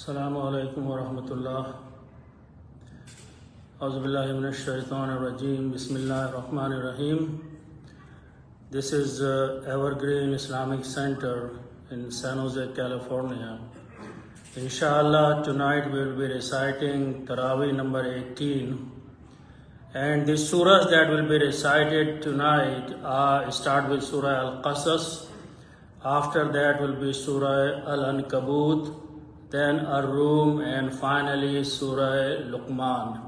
Assalamu alaikum wa rahmatullah. Auzubillahi minash shaitanir rajeem. Bismillahir rahmanir rahim. This is Evergreen Islamic Center in San Jose, California. Inshallah, tonight we will be reciting Traweeh number 18. And the surahs that will be recited tonight start with Surah Al-Qasas. After that will be Surah Al-Ankabut, then Ar-Rum, and finally Surah Luqman.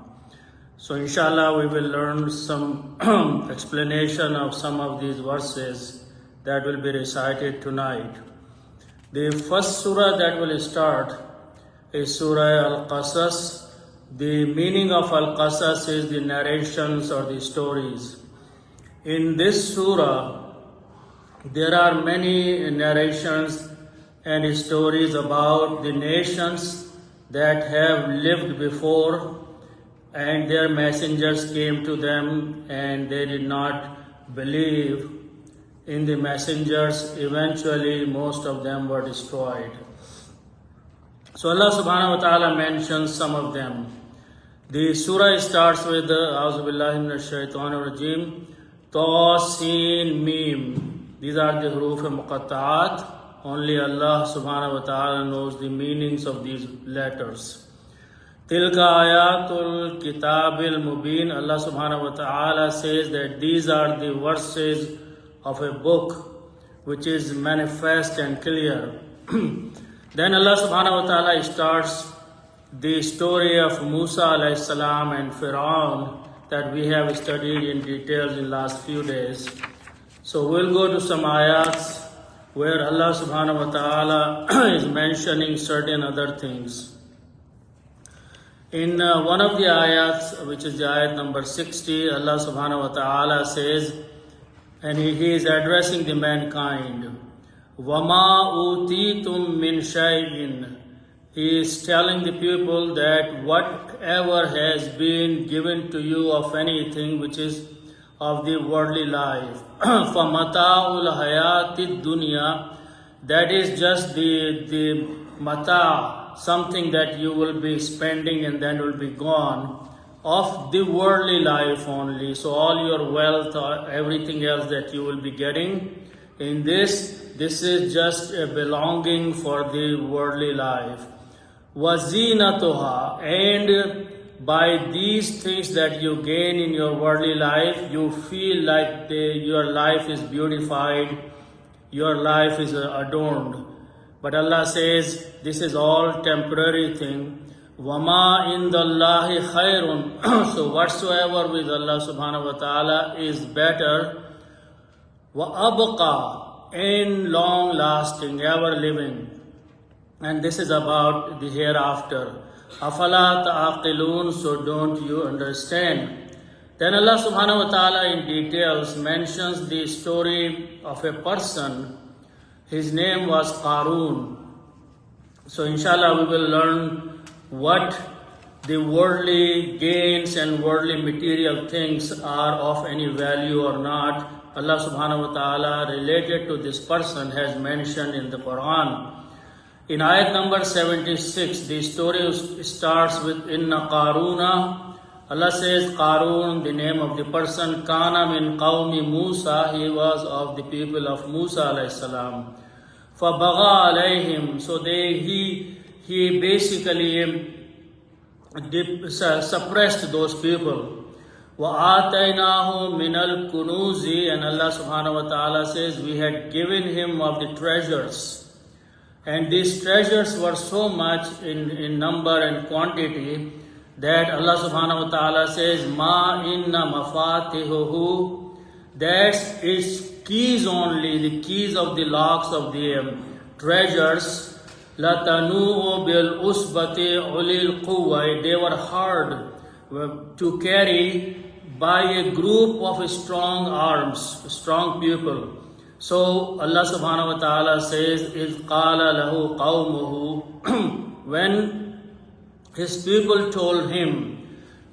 So inshallah we will learn some explanation of some of these verses that will be recited tonight. The first surah that will start is Surah Al-Qasas. The meaning of Al-Qasas is the narrations or the stories. In this surah, there are many narrations and stories about the nations that have lived before, and their messengers came to them and they did not believe in the messengers. Eventually, most of them were destroyed. So Allah subhanahu wa ta'ala mentions some of them. The surah starts with A'udhu billahi minash shaitanir rajeem, Ta, Sin, Mim. These are the huruf muqatta'at. Only Allah subhanahu wa ta'ala knows the meanings of these letters. Tilka ayatul kitabil mubin. Allah subhanahu wa ta'ala says that these are the verses of a book which is manifest and clear. Then Allah subhanahu wa ta'ala starts the story of Musa alayhi salam and Fir'aun that we have studied in details in last few days. So we'll go to some ayats where Allah subhanahu wa ta'ala is mentioning certain other things. In one of the ayats, which is the ayat number 60, Allah subhanahu wa ta'ala says, and he is addressing the mankind, وَمَا أُوتِيتُم مِّن شَيْءٍ. He is telling the people that whatever has been given to you of anything which is of the worldly life, فَمَتَاعُ الْحَيَاةِ الدُّنْيَا, that is just the mata, something that you will be spending and then will be gone, of the worldly life only. So all your wealth or everything else that you will be getting in this is just a belonging for the worldly life. وَزِينَتُهَا, and by these things that you gain in your worldly life, you feel like your life is beautified, your life is adorned. But Allah says, this is all temporary thing. وَمَا إِنْدَ اللَّهِ خَيْرٌ. So whatsoever with Allah subhanahu wa ta'ala is better. وَأَبْقَى, and long lasting, ever living. And this is about the hereafter. أَفَلَا تَعْقِلُونَ, so don't you understand? Then Allah subhanahu wa ta'ala in details mentions the story of a person. His name was Qarun. So inshallah we will learn what the worldly gains and worldly material things are of any value or not. Allah subhanahu wa ta'ala related to this person has mentioned in the Quran. In ayat number 76, the story starts with Inna Qaruna. Allah says Qarun, the name of the person, Kana min qawmi Musa, he was of the people of Musa alayhi salam. فَبَغَى عَلَيْهِمْ, so he basically suppressed those people. وَآتَيْنَاهُ مِنَ الْكُنُوزِ, and Allah subhanahu wa ta'ala says we had given him of the treasures. And these treasures were so much in number and quantity that Allah subhanahu wa ta'ala says, Ma inna mafatihuhu, that is keys only, the keys of the locks of the treasures, latanu'u bil usbati ulil quwwa, they were hard to carry by a group of strong arms, strong people. So Allah subhanahu wa ta'ala says, إِذْ قَالَ لَهُ قَوْمُهُ, when his people told him,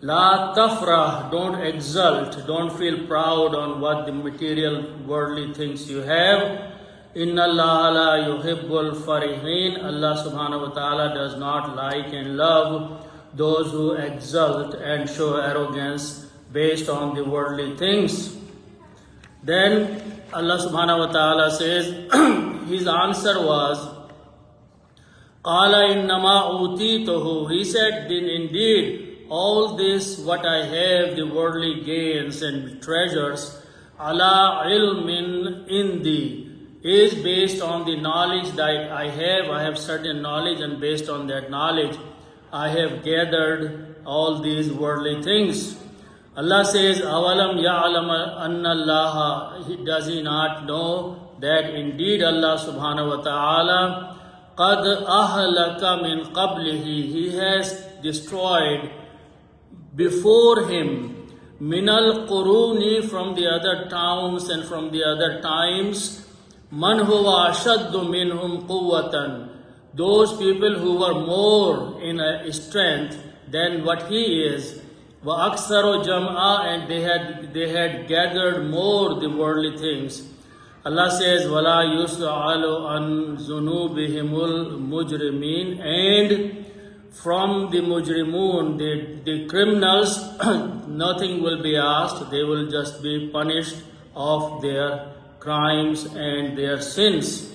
لَا تَفْرَحْ, don't exult, don't feel proud on what the material worldly things you have. Inna Allah la yuhibbul farihin. Allah subhanahu wa ta'ala does not like and love those who exult and show arrogance based on the worldly things. Then Allah subhanahu wa ta'ala says, his answer was, Qala innama utituhu. He said, then indeed, all this what I have, the worldly gains and treasures, ala ilmin indi, is based on the knowledge that I have certain knowledge, and based on that knowledge, I have gathered all these worldly things. Allah says, Awalam ya'lam anna Allah, does he not know that indeed Allah subhanahu wa ta'ala, qad ahlaka min qablihi, he has destroyed before him, minal quruni, from the other towns and from the other times, man huwa ashaddu minhum quwwatan, those people who were more in strength than what he is, wa aktharu jam'a, and they had gathered more the worldly things. Allah says, wala yus'alu an zunubihimul mujrimin, and from the mujrimun, the criminals, nothing will be asked. They will just be punished of their crimes and their sins.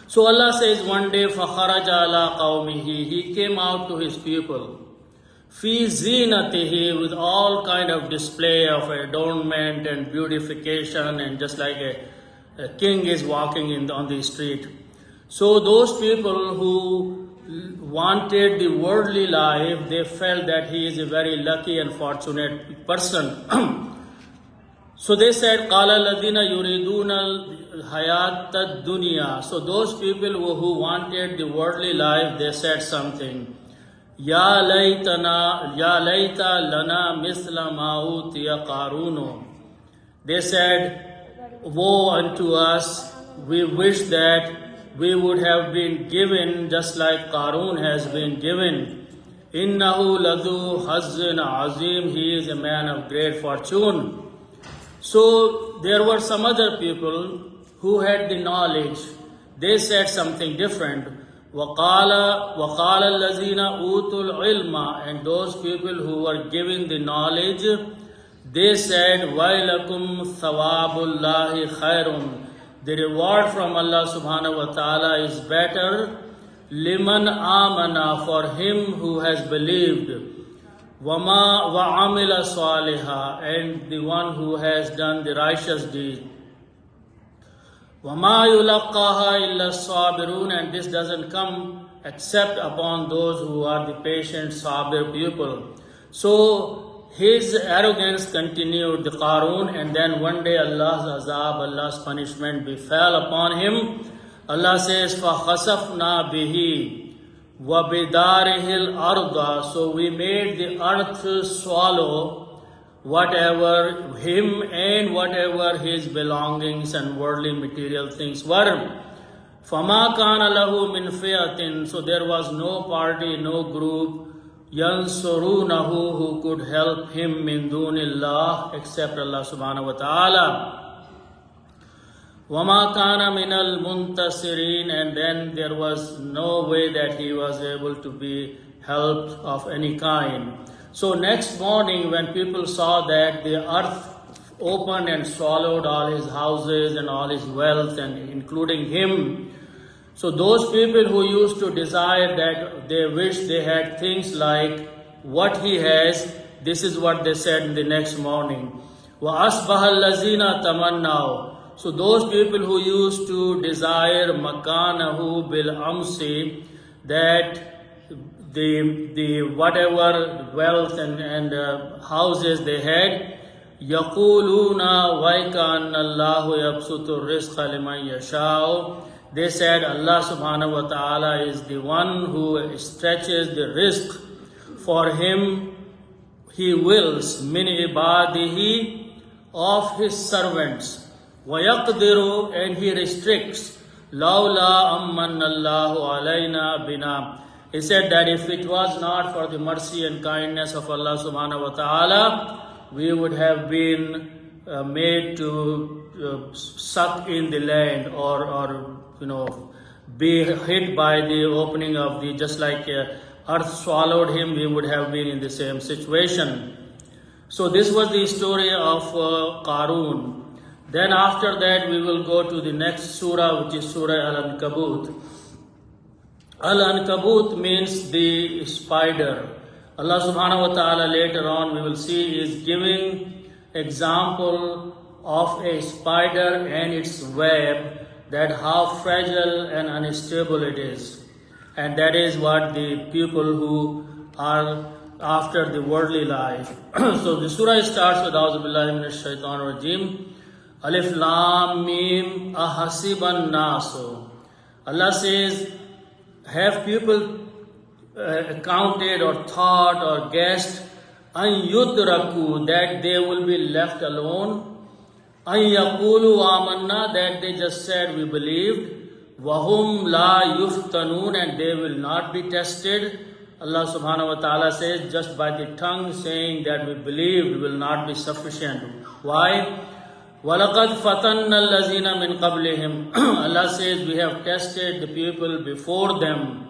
So Allah says, one day, فَخَرَجَ عَلَىٰ قَوْمِهِ, he came out to his people, فِي زِينَتِهِ, with all kind of display of adornment and beautification, and just like a king is walking on the street. So those people who wanted the worldly life, they felt that he is a very lucky and fortunate person. So they said, قَالَ الَّذِينَ يُرِيدُونَ الْحَيَاةَ الدُّنْيَا. So those people who wanted the worldly life, they said something. يَا لَيْتَ لَنَا مِثْلَ مَا أُوتِيَ قَارُونُ. They said, woe unto us, we wish that we would have been given just like Qarun has been given. إِنَّهُ لَذُو حَظٍّ عَظِيمٍ. He is a man of great fortune. So there were some other people who had the knowledge. They said something different. وَقَالَ الَّذِينَ أُوتُوا الْعِلْمَ. And those people who were giving the knowledge, they said, وَيْلَكُمْ ثَوَابُ اللَّهِ خَيْرٌ. The reward from Allah subhanahu wa ta'ala is better. لِمَنْ آمَنَا, for him who has believed. وَعَمِلَ صَالِحًا, and the one who has done the righteous deed. وَمَا يُلَقَّاهَا إِلَّا الصَّابِرُونَ. And this doesn't come except upon those who are the patient, sabir people. So his arrogance continued, the Qarun, and then one day Allah's azab, Allah's punishment befell upon him. Allah says, فَخَسَفْنَا بِهِ وَبِدَارِهِ الْأَرْضَ. So we made the earth swallow whatever him and whatever his belongings and worldly material things were. فَمَا كَانَ لَهُ مِنْ فِيَةٍ. So there was no party, no group, يَنْصُرُونَهُ, who could help him مِنْ دُونِ اللَّهِ, except Allah subhanahu wa ta'ala. وَمَا كَانَ مِنَ الْمُنْتَصِرِينَ. And then there was no way that he was able to be helped of any kind. So next morning, when people saw that the earth opened and swallowed all his houses and all his wealth, and including him, so those people who used to desire that they wish they had things like what he has, this is what they said in the next morning. وَأَصْبَحَ الَّذِينَ تَمَنَّوْا. So those people who used to desire makanahu bil amsi, that the whatever wealth and houses they had, yaquluna waikan Allahu yabsutu rizqa liman yasha'u. They said Allah subhanahu wa ta'ala is the one who stretches the rizq for him. He wills min ibadihi, of his servants. وَيَقْدِرُ, and he restricts. لَوْلَا أَمَّنَّ اللَّهُ عَلَيْنَا بِنَا. He said that if it was not for the mercy and kindness of Allah subhanahu wa ta'ala, we would have been made to suck in the land or be hit by the opening of the, just like earth swallowed him, we would have been in the same situation. So this was the story of Qarun. Then after that we will go to the next surah, which is Surah Al-Ankabut. Al-Ankabut means the spider. Allah subhanahu wa ta'ala later on we will see is giving example of a spider and its web, that how fragile and unstable it is. And that is what the people who are after the worldly life. So the surah starts with A'udhu Billahi Minash Shaitanir Rajeem. Alif Lam Mim Ahasiban Nasu. Allah says, have people counted or thought or guessed an yudraku, that they will be left alone, an yaqulu amanna, that they just said we believed, wahum la yuftanun, and they will not be tested. Allah subhanahu wa ta'ala says just by the tongue saying that we believed will not be sufficient. Why? وَلَقَدْ فَتَنَّ الَّذِينَ مِنْ قَبْلِهِمْ. Allah says we have tested the people before them.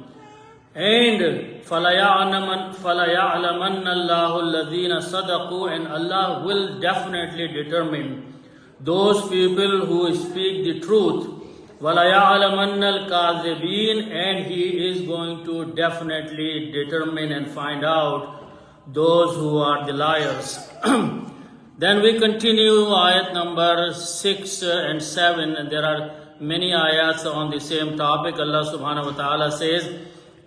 And فَلَيَعْلَمَنَّ اللَّهُ الَّذِينَ صَدَقُوا, and Allah will definitely determine those people who speak the truth. وَلَيَعْلَمَنَّ الْكَاذِبِينَ, and He is going to definitely determine and find out those who are the liars. Then we continue ayat number 6 and 7, and there are many ayats on the same topic. Allah subhanahu wa ta'ala says,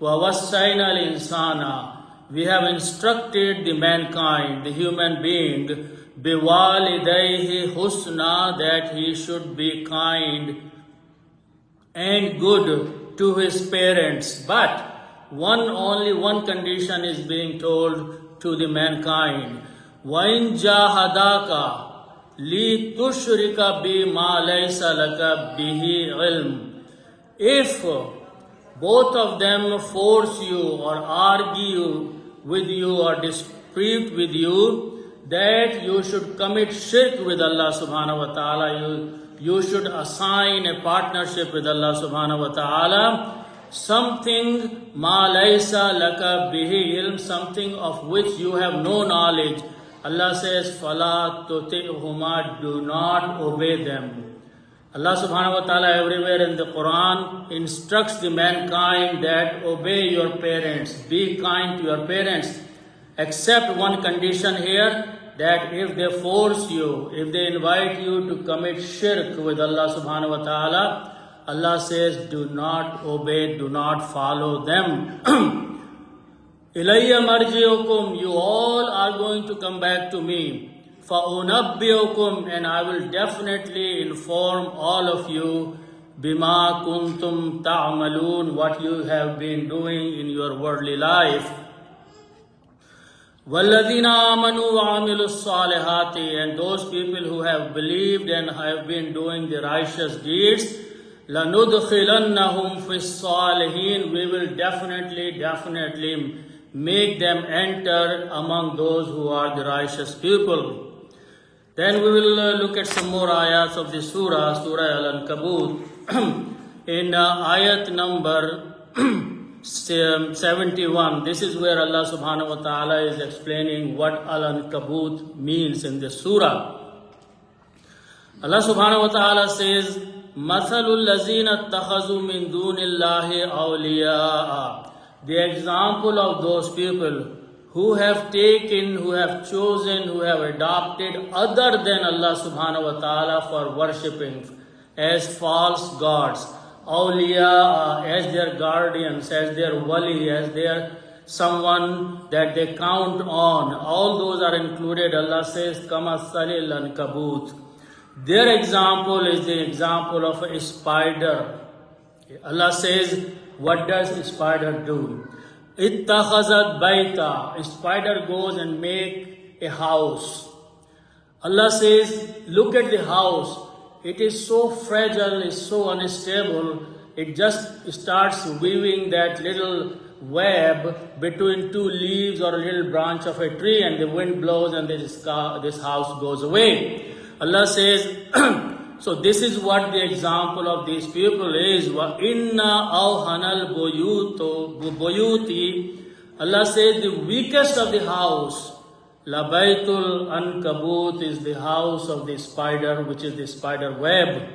وَوَصَّيْنَا الْإِنسَانَ, we have instructed the mankind, the human being, بِوَالِدَيْهِ husna, that he should be kind and good to his parents. But only one condition is being told to the mankind. وَإِنْ جَاهَدَاكَ لِتُشْرِكَ بِمَا لَيْسَ لَكَ بِهِ عِلْمٍ. If both of them force you or argue with you or dispute with you that you should commit shirk with Allah subhanahu wa ta'ala, you should assign a partnership with Allah subhanahu wa ta'ala, something ma laysa laka bihi ilm, something of which you have no knowledge. Allah says, fala tuti'huma, do not obey them. Allah subhanahu wa ta'ala everywhere in the Quran instructs the mankind that obey your parents, be kind to your parents, except one condition here, that if they force you, if they invite you to commit shirk with Allah subhanahu wa ta'ala, Allah says, do not obey, do not follow them. Ilayya marji'ukum, you all are going to come back to me. فَأُنَبِّئُكُمْ, and I will definitely inform all of you, بِمَا كُنْتُمْ تَعْمَلُونَ, what you have been doing in your worldly life. وَالَّذِينَ آمَنُوا وَعَمِلُوا الصَّالِحَاتِ, and those people who have believed and have been doing the righteous deeds, لَنُدْخِلَنَّهُمْ فِي الصَّالِحِينَ, we will definitely make them enter among those who are the righteous people. Then we will look at some more ayats of the surah, Surah Al-Ankabut. In ayat number 71, this is where Allah subhanahu wa ta'ala is explaining what Al-Ankabut means in this surah. Allah subhanahu wa ta'ala says, مَثَلُ الَّذِينَ اتَّخَذُوا مِن دُونِ اللَّهِ أَوْلِيَاءَ, the example of those people who have taken, who have chosen, who have adopted other than Allah subhanahu wa ta'ala for worshipping as false gods. Awliya, as their guardians, as their wali, as their someone that they count on. All those are included. Allah says, Kamasalil Ankabut. Their example is the example of a spider. Allah says, what does a spider do? Ittakhazat baita, a spider goes and make a house. Allah says, look at the house. It is so fragile, it's so unstable. It just starts weaving that little web between two leaves or a little branch of a tree, and the wind blows and this house goes away. Allah says, so this is what the example of these people is. Wa inna awhanal buyuti. Allah says the weakest of the house, Labaitul Ankabut, is the house of the spider, which is the spider web.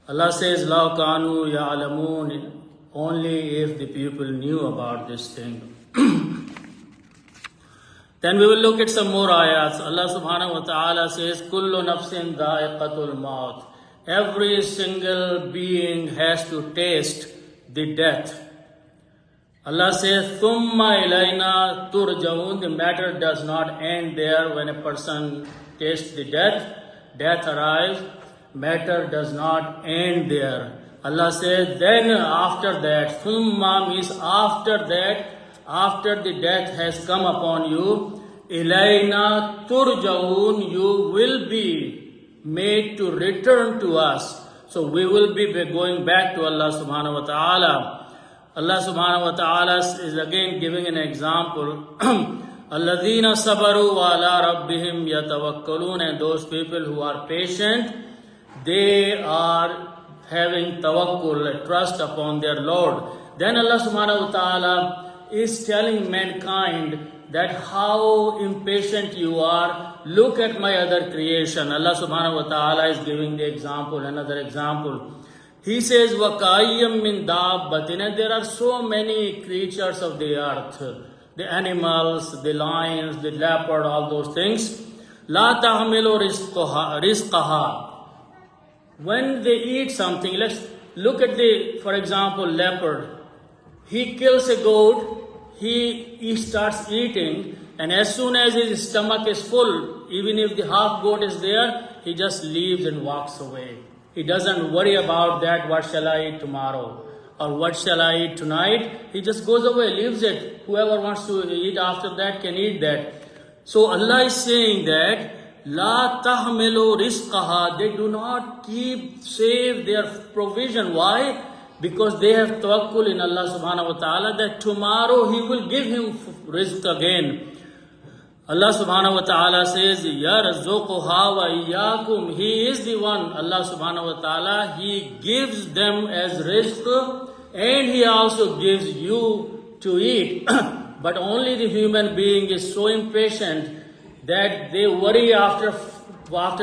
Allah says, Law kanu ya'lamun, only if the people knew about this thing. Then we will look at some more ayats. Allah subhanahu wa ta'ala says, Kullu nafsin dha'iqatul maut. Every single being has to taste the death. Allah says, Thumma ilayna turja'un. The matter does not end there when a person tastes the death. Death arrives. Matter does not end there. Allah says, then after that, Thumma means after that, after the death has come upon you, ilayna turja'un, you will be made to return to us. So we will be going back to Allah subhanahu wa ta'ala. Allah subhanahu wa ta'ala is again giving an example. Alladhina sabaru wa ala rabbihim yatawakkalun, and those people who are patient, they are having tawakkul, trust upon their Lord. Then Allah subhanahu wa ta'ala is telling mankind that how impatient you are. Look at my other creation. Allah subhanahu wa ta'ala is giving the example, another example. He says, وَكَأَيَّم مِّن دَابَّةٍ. There are so many creatures of the earth. The animals, the lions, the leopard, all those things. لَا تَحْمِلُ رِزْقَهَا. When they eat something, let's look at for example, leopard. He kills a goat, he starts eating, and as soon as his stomach is full, even if the half goat is there, he just leaves and walks away. He doesn't worry about that, what shall I eat tomorrow? Or what shall I eat tonight? He just goes away, leaves it. Whoever wants to eat after that can eat that. So Allah is saying that, La tahmilu rizqaha. They do not save their provision. Why? Because they have tawakkul in Allah subhanahu wa ta'ala that tomorrow He will give him rizq again. Allah subhanahu wa ta'ala says, Yarzuquha wa iyyakum. He is the one, Allah subhanahu wa ta'ala, He gives them as rizq, and He also gives you to eat. But only the human being is so impatient that they worry after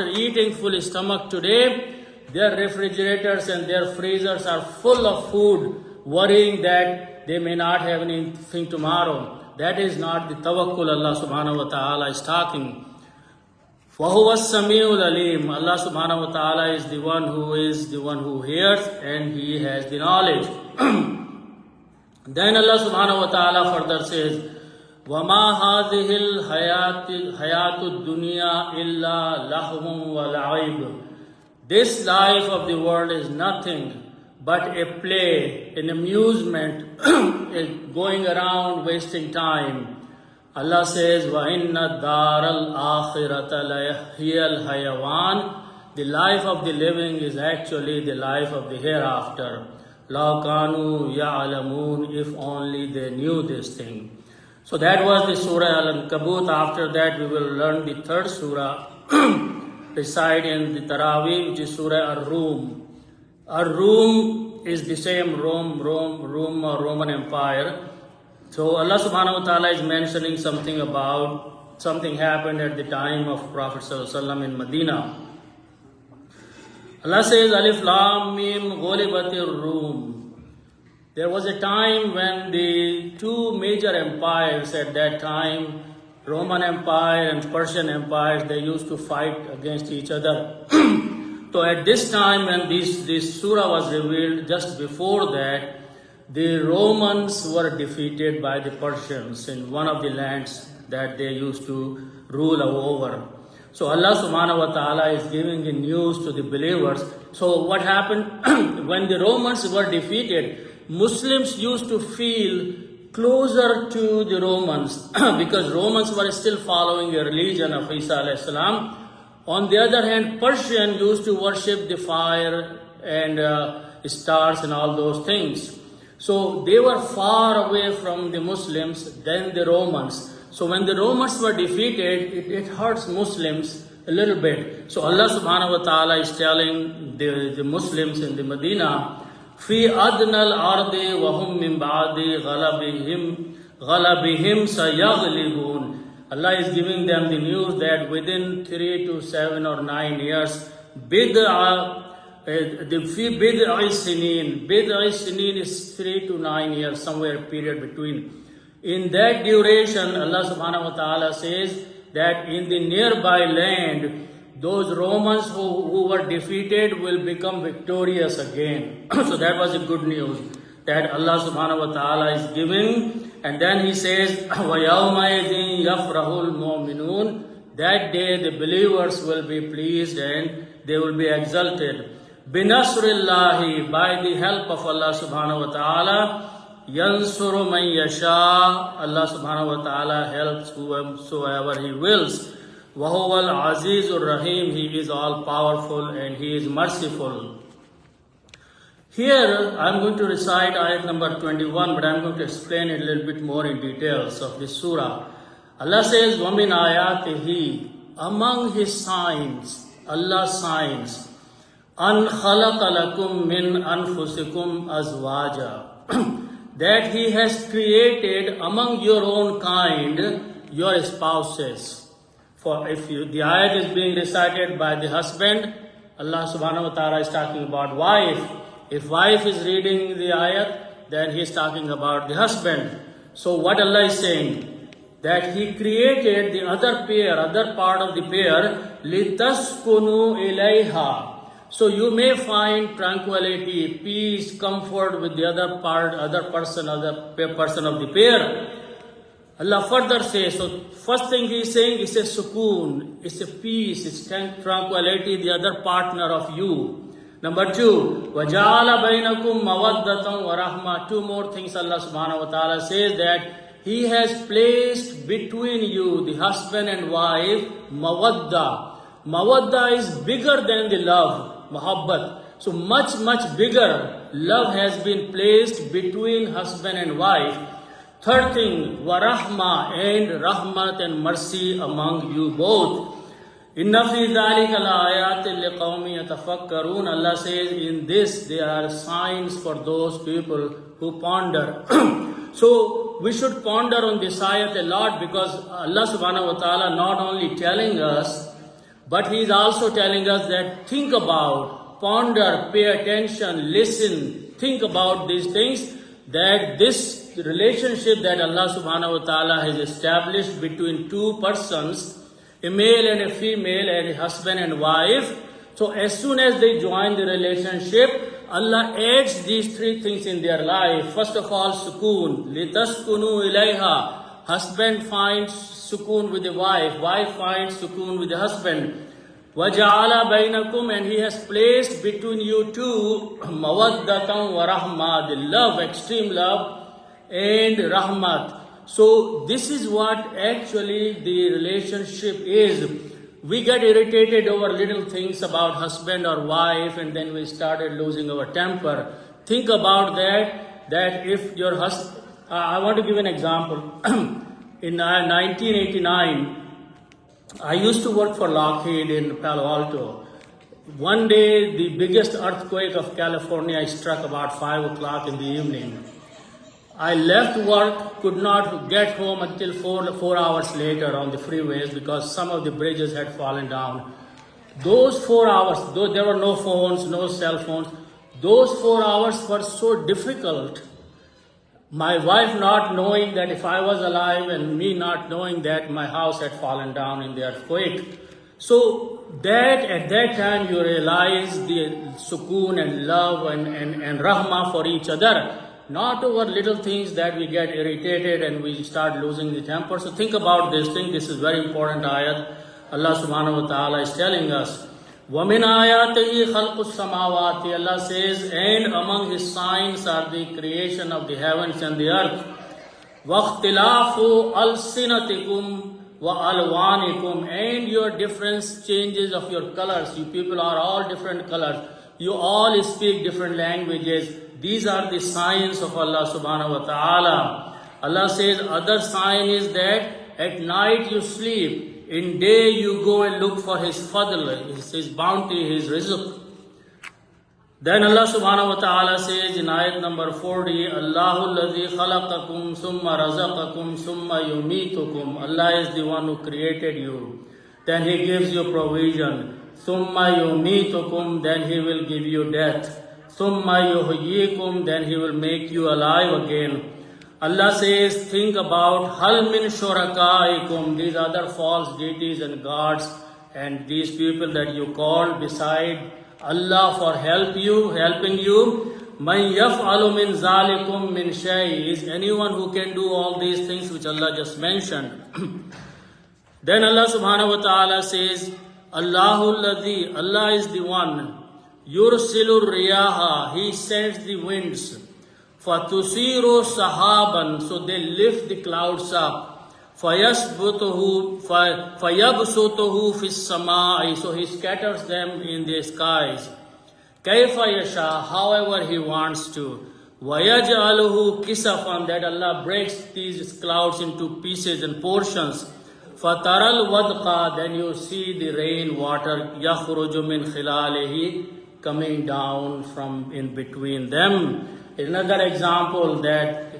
eating full stomach today, their refrigerators and their freezers are full of food, worrying that they may not have anything tomorrow. That is not the tawakkul Allah subhanahu wa ta'ala is talking. وَهُوَ السَّمِيعُ الْعَلِيمُ. Allah subhanahu wa ta'ala is the one who hears, and He has the knowledge. Then Allah subhanahu wa ta'ala further says, وَمَا هَذِهِ الْحَيَاةُ الدُّنْيَا إِلَّا لَهْوٌ وَلَعِبٌ. This life of the world is nothing but a play, an amusement, going around wasting time. Allah says, وَإِنَّ الدَّارَ الْآخِرَةَ لَهِيَ الْحَيَوَانِ. The life of the living is actually the life of the hereafter. لَوْ كَانُوا يَعْلَمُونَ. If only they knew this thing. So that was the Surah Al-Ankabut. After that we will learn the third Surah, recite in the Traweeh, which is Surah Ar-Rum. Ar-Rum is the same Rome or Roman Empire. So Allah subhanahu wa ta'ala is mentioning something happened at the time of Prophet sallallahu alaihi wasallam in Medina. Allah says, Alif Lam Mim Ghulibatir Rum. There was a time when the two major empires at that time, Roman Empire and Persian empires, they used to fight against each other. So at this time when this surah was revealed, just before that, the Romans were defeated by the Persians in one of the lands that they used to rule over. So Allah subhanahu wa ta'ala is giving the news to the believers. So what happened when the Romans were defeated? Muslims used to feel closer to the Romans because Romans were still following the religion of Isa alayhi salam. On the other hand, Persian used to worship the fire and stars and all those things. So they were far away from the Muslims than the Romans. So when the Romans were defeated, it hurts Muslims a little bit. So Allah subhanahu wa ta'ala is telling the Muslims in the Medina, fi adnal ardi wa hum min ba'di ghalabihim sayaghlibun. Allah is giving them the news that within 3 to 7 or 9 years, bid'a sinin is 3 to 9 years, somewhere period between. In that duration, Allah subhanahu wa ta'ala says that in the nearby land, those Romans who were defeated will become victorious again. So that was the good news that Allah subhanahu wa ta'ala is giving. And then He says, وَيَوْمَئِذٍ يَفْرَحُ الْمُؤْمِنُونَ. That day the believers will be pleased and they will be exalted. بِنَصْرِ اللَّهِ. By the help of Allah subhanahu wa ta'ala. يَنْصُرُ مَنْ يَشَاءُ. Allah subhanahu wa ta'ala helps whosoever He wills. وَهُوَ الْعَزِيزُ الرَّحِيمُ. He is all powerful and He is merciful. Here I am going to recite ayat number 21, but I am going to explain it a little bit more in details of this surah. Allah says, وَمِنْ آيَاتِهِ. Among His signs, Allah's signs, أَنْ خَلَقَ لَكُم مِّنْ أَنفُسِكُمْ أَزْوَاجًا. That He has created among your own kind your spouses. For if the ayat is being recited by the husband, Allah subhanahu wa ta'ala is talking about wife. If wife is reading the ayat, then He is talking about the husband. So what Allah is saying? That He created the other part of the pair, لِتَسْكُنُوا إِلَيْهَا. So you may find tranquility, peace, comfort with the other person of the pair. Allah further says, so first thing He is saying is a sukoon, it's a peace, it's tranquility, the other partner of you. Number 2, وَجَعَلَ بَيْنَكُمْ مَوَدَّةً وَرَحْمَةً. Two more things Allah subhanahu wa ta'ala says, that He has placed between you, the husband and wife, mawadda. Mawadda is bigger than the love, muhabbat. So much bigger love has been placed between husband and wife. Third thing, warahma, and rahmat and mercy among you both. Inna fi dhalika laayatin liqawmin yatafakkarun. Allah says, in this there are signs for those people who ponder. So we should ponder on this ayat a lot, because Allah subhanahu wa ta'ala not only telling us, but He is also telling us that think about, ponder, pay attention, listen, think about these things, that this relationship that Allah subhanahu wa ta'ala has established between two persons, a male and a female, and a husband and wife. So as soon as they join the relationship, Allah adds these three things in their life. First of all, sukoon. لِتَسْكُنُوا إِلَيْهَا. Husband finds sukoon with the wife. Wife finds sukoon with the husband. وَجَعَلَ بَيْنَكُمْ. And He has placed between you two مَوَدَّةً وَرَحْمَةً. The love, extreme love, and rahmat. So this is what actually the relationship is. We get irritated over little things about husband or wife, and then we started losing our temper. Think about that if your husband, I want to give an example. In 1989, I used to work for Lockheed in Palo Alto. One day, the biggest earthquake of California struck about 5 o'clock in the evening. I left work, could not get home until 4 hours later on the freeways, because some of the bridges had fallen down. Those 4 hours, though there were no phones, no cell phones, those 4 hours were so difficult. My wife not knowing that if I was alive, and me not knowing that my house had fallen down in the earthquake. So that at that time you realize the sukoon and love and rahmah for each other. Not over little things that we get irritated and we start losing the temper. So think about this thing. This is very important ayat. Allah subhanahu wa ta'ala is telling us. وَمِنْ آيَاتِهِ خَلْقُ السَّمَاوَاتِ. Allah says, and among His signs are the creation of the heavens and the earth. وَاخْتِلَافُ أَلْسِنَتِكُمْ وَأَلْوَانِكُمْ. And your different changes of your colors. You people are all different colors. You all speak different languages. These are the signs of Allah subhanahu wa ta'ala. Allah says, other sign is that at night you sleep. In day you go and look for His fadl, His bounty, His rizq. Then Allah subhanahu wa ta'ala says in ayat number 40, Allahu alladhi khalaqakum summa razaqakum summa yumitukum. Allah is the one who created you. Then He gives you provision. Summa yumitukum, then He will give you death. Summa yuhyikum, then He will make you alive again. Allah says, think about hal min shurakaikum, these other false deities and gods and these people that you call beside Allah for helping you. Man yaf'alu min zalikum min shay, is anyone who can do all these things which Allah just mentioned. Then Allah subhanahu wa ta'ala says, Allahu alladhi, Allah is the one, yursilu riyaha, He sends the winds, fatusiru sahaban, so they lift the clouds up, fayabsutuhu fis samai, so He scatters them in the skies, kayfa yasha, however He wants to, wayaj'aluhu kisafan, that Allah breaks these clouds into pieces and portions, fataral wadqa, then you see the rain water, yakhruju min khilalihi, coming down from in between them. Another example that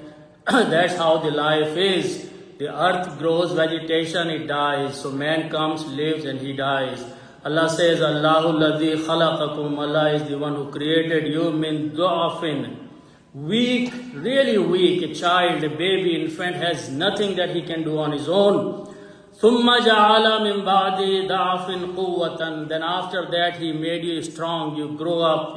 that's how the life is. The earth grows vegetation, it dies. So man comes, lives, and he dies. Allah says, Allahu alladhi khalaqakum, Allah is the one who created you, min du'afin, weak, really weak. A child, a baby, infant has nothing that he can do on his own. Thumma ja'ala min ba'di da'afin quwwatan, then after that He made you strong, you grow up.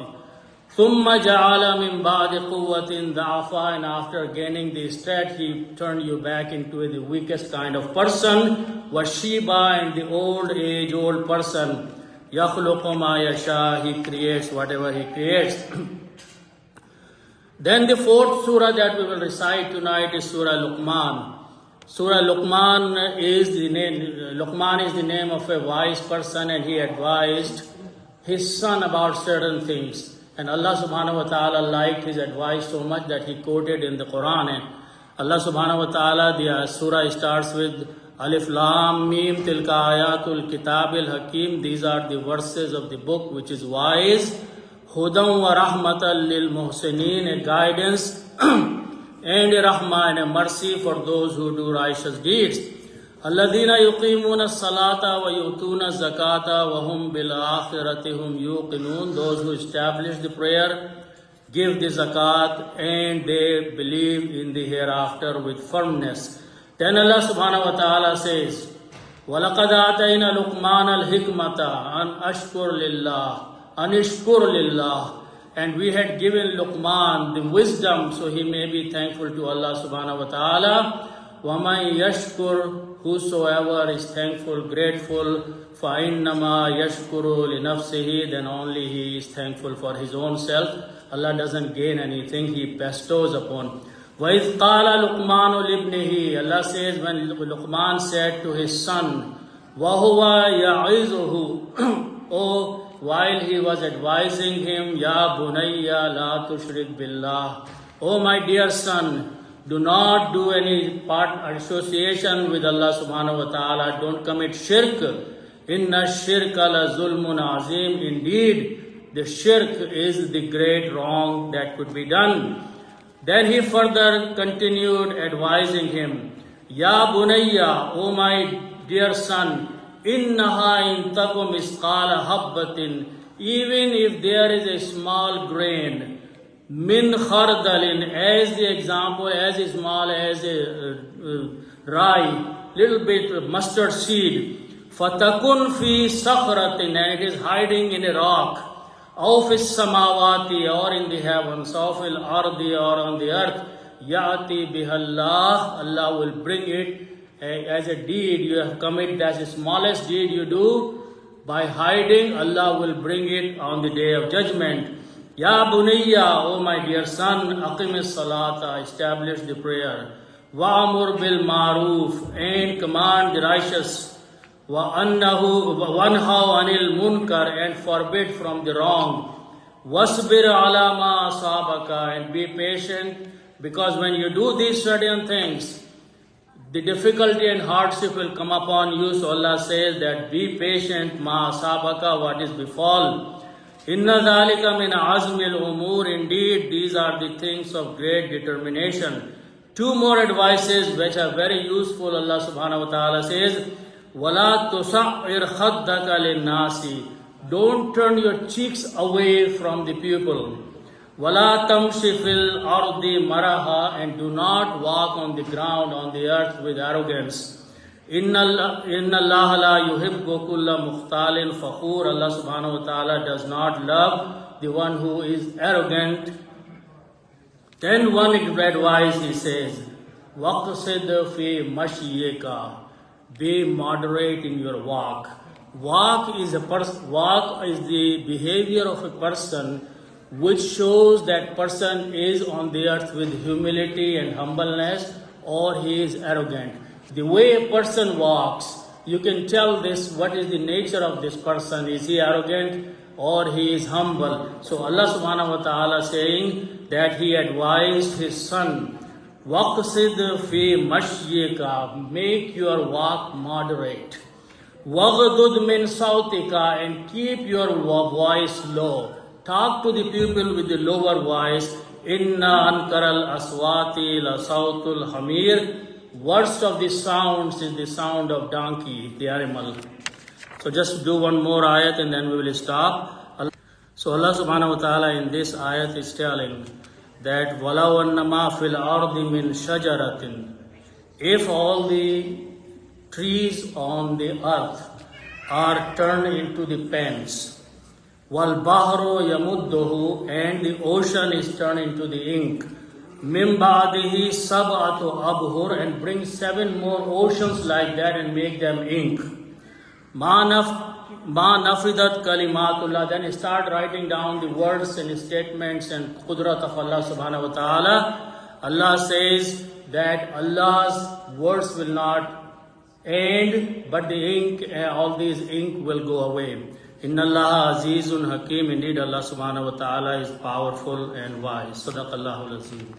Thumma ja'ala min ba'di quwwatin da'afa, and after gaining the strength, He turned you back into the weakest kind of person. Washiba, and the old age, old person. Yakhluqu ma yasha, He creates whatever He creates. Then the fourth surah that we will recite tonight is Surah Luqman. Surah Luqman is the name of a wise person, and he advised his son about certain things. And Allah subhanahu wa ta'ala liked his advice so much that He quoted in the Quran. And Allah subhanahu wa ta'ala, the surah starts with Alif Lam Mim Tilka Ayatul Kitabil Hakim. These are the verses of the book which is wise. Hudam wa rahmatan lil muhsinin, a guidance and a rahmah and a mercy for those who do righteous deeds. Alladhina yuqimuna salata wa yutuna zakata wa hum bil akhirati hum yuqinun, those who establish the prayer, give the zakat, and they believe in the hereafter with firmness. Then Allah subhanahu wa ta'ala says, وَلَقَدْ آتَيْنَا لُقْمَانَ الْحِكْمَةَ أَنْ أَشْكُرْ لِلَّهِ, and we had given Luqman the wisdom, so he may be thankful to Allah subhanahu wa ta'ala. وَمَنْ يَشْكُرْ, whosoever is thankful, grateful, فَإِنَّمَا يَشْكُرُ لِنَفْسِهِ, then only he is thankful for his own self. Allah doesn't gain anything, He bestows upon. وَإِذْ قَالَ لُقْمَانُ لِابْنِهِ, Allah says when Luqman said to his son, وَهُوَ يَعِظُهُ, oh, while he was advising him, Ya bunayya la tushrik billah, oh my dear son, do not do any part association with Allah subhanahu wa ta'ala, don't commit shirk. Inna shirka la zulmun azim, indeed the shirk is the great wrong that could be done. Then he further continued advising him, Ya bunayya, oh my dear son, Innaha in takum misqala habbatin, even if there is a small grain, min khardalin, as the example, as small as a rye, little bit of mustard seed, fatakun fi sakhratin, and it is hiding in a rock, aw fi samawati, or in the heavens, aw fil ardi, or on the earth, ya'ti bihallah, Allah will bring it as a deed you have committed, as the smallest deed you do, by hiding, Allah will bring it on the day of judgment. Ya bunayya, oh my dear son, aqimis salata, establish the prayer. Wa'amur bil maruf, and command the righteous. Wanhaw anil munkar, and forbid from the wrong. Wasbir ala ma asabaka, and be patient, because when you do these certain things, the difficulty and hardship will come upon you. So Allah says that be patient, ma asabaka, what is befall. Inna dhalika min azmil umur, indeed these are the things of great determination. Two more advices which are very useful. Allah subhanahu wa ta'ala says, wala tusa'ir khaddaka linnasi, don't turn your cheeks away from the people. Wala tamshi fil ardi maraha, and do not walk on the ground, on the earth with arrogance. Inna Allah la yuhibbu kulla mukhtalin fakhur, Allah subhanahu wa ta'ala does not love the one who is arrogant. Then one advice he says, waqsid fi mashyika, be moderate in your walk. Walk is the behavior of a person which shows that person is on the earth with humility and humbleness, or he is arrogant. The way a person walks, you can tell this, what is the nature of this person. Is he arrogant or he is humble? So Allah subhanahu wa ta'ala saying that he advised his son, waqsid fi mashyika, make your walk moderate. Waghdud min sautika, and keep your voice low. Talk to the people with the lower voice. Inna ankaral aswati la sautul hamir. Worst of the sounds is the sound of donkey, the animal. So just do one more ayat and then we will stop. So Allah subhanahu wa ta'ala in this ayat is telling that وَلَوْ أَنَّمَا فِي الْأَرْضِ مِنْ شَجَرَةٍ, if all the trees on the earth are turned into the pens, وَالْبَحْرُ يَمُدُّهُ, and the ocean is turned into the ink, مِنْ بَعْدِهِ سَبْعَةُ أَبْهُرٍ, and bring 7 more oceans like that and make them ink. مَا نَفِدَتْ كَلِمَاتُ, then start writing down the words and statements and qudrat of Allah subhanahu wa ta'ala. Allah says that Allah's words will not end, but the ink, all these ink will go away. Inna Allah azizun hakim, indeed Allah subhanahu wa ta'ala is powerful and wise. Sadaqallahu al-azim.